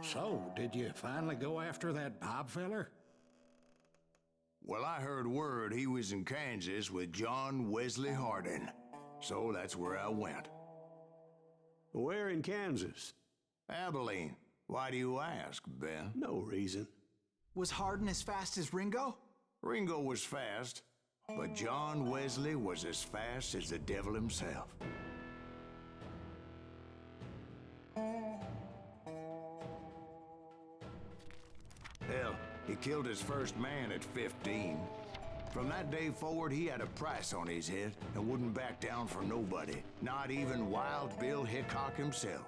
So, did you finally go after that Bob feller? Well, I heard word he was in Kansas with John Wesley Hardin. So that's where I went. Where in Kansas? Abilene. Why do you ask, Ben? No reason. Was Hardin as fast as Ringo? Ringo was fast, but John Wesley was as fast as the devil himself. Hell, he killed his first man at 15. From that day forward, he had a price on his head and wouldn't back down for nobody, not even Wild Bill Hickok himself.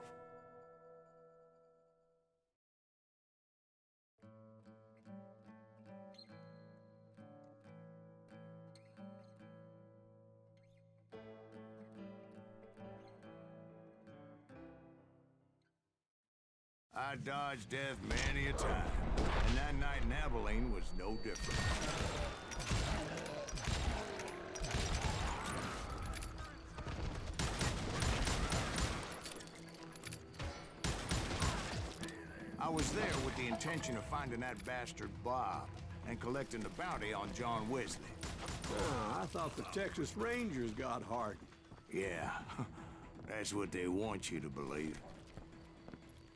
I dodged death many a time, and that night in Abilene was no different. I was there with the intention of finding that bastard Bob and collecting the bounty on John Wesley. I thought the Texas Rangers got Hardin. Yeah, that's what they want you to believe.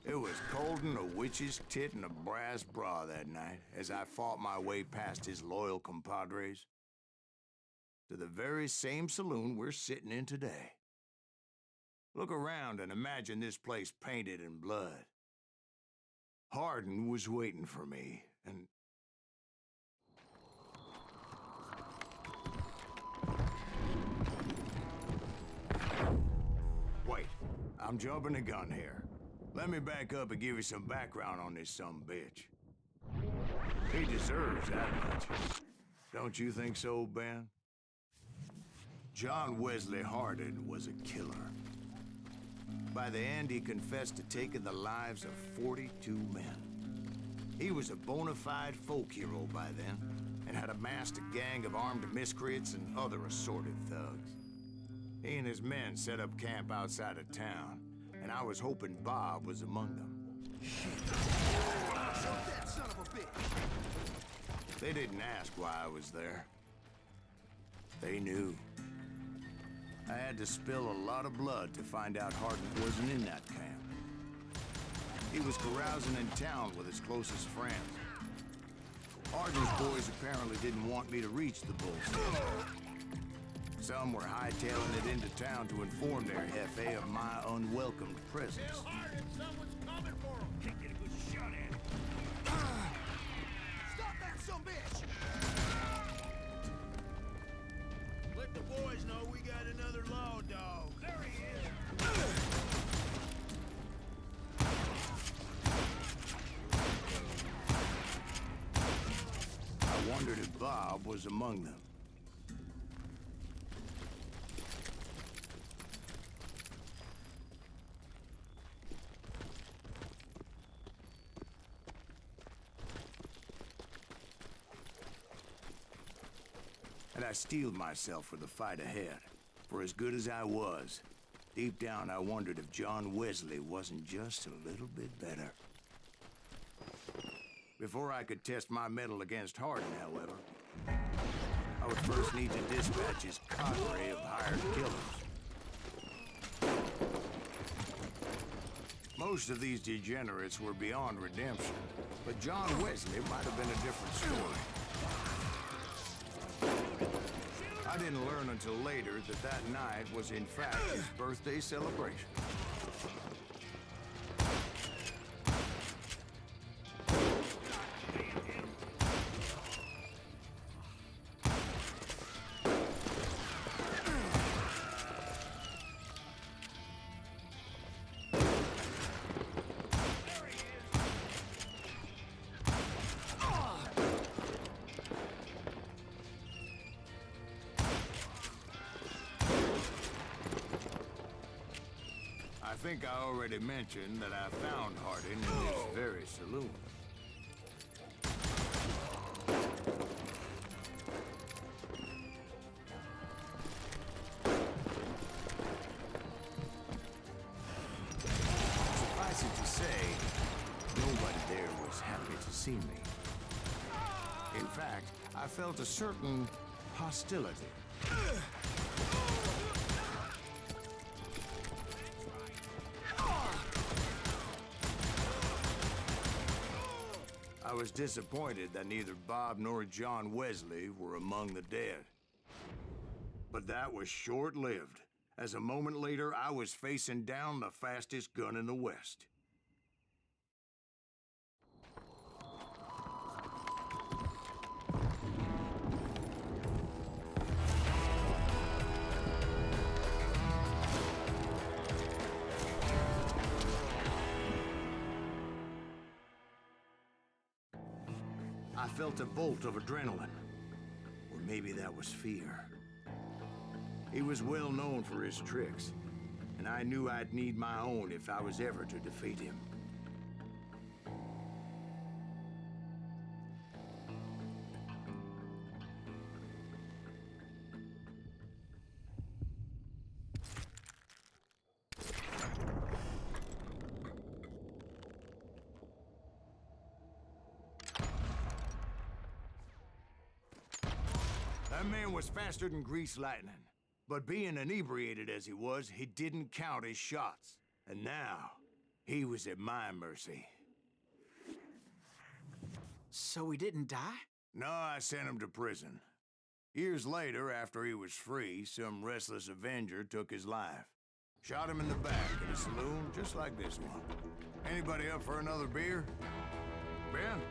It was cold and a witch's tit and a brass bra that night as I fought my way past his loyal compadres to the very same saloon we're sitting in today. Look around and imagine this place painted in blood. Hardin was waiting for me, and... Wait, I'm jumping the gun here. Let me back up and give you some background on this sumbitch. He deserves that much. Don't you think so, Ben? John Wesley Hardin was a killer. By the end, he confessed to taking the lives of 42 men. He was a bona fide folk hero by then, and had amassed a gang of armed miscreants and other assorted thugs. He and his men set up camp outside of town, and I was hoping Bob was among them. That son of a bitch! They didn't ask why I was there. They knew. I had to spill a lot of blood to find out Hardin wasn't in that camp. He was carousing in town with his closest friends. Hardin's boys apparently didn't want me to reach the bullshit. Some were hightailing it into town to inform their Hefe of my unwelcomed presence. Tell Hardin someone's coming for him. Can't get a good shot at him. Stop that sumbitch! Let the boys know we got another law dog. There he is. I wondered if Bob was among them. And I steeled myself for the fight ahead. For as good as I was, deep down I wondered if John Wesley wasn't just a little bit better. Before I could test my mettle against Hardin, however, I would first need to dispatch his cadre of hired killers. Most of these degenerates were beyond redemption, but John Wesley might have been a different story. I didn't learn until later that that night was in fact his birthday celebration. I think I already mentioned that I found Hardin in this very saloon. Suffice it to say, Nobody there was happy to see me. In fact, I felt a certain hostility. I was disappointed that neither Bob nor John Wesley were among the dead. But that was short-lived, as a moment later I was facing down the fastest gun in the West. I felt a bolt of adrenaline. Or maybe that was fear. He was well known for his tricks, and I knew I'd need my own if I was ever to defeat him. That man was faster than greased lightning. But being inebriated as he was, he didn't count his shots. And now, he was at my mercy. So he didn't die? No, I sent him to prison. Years later, after he was free, some restless avenger took his life. Shot him in the back in a saloon just like this one. Anybody up for another beer? Ben?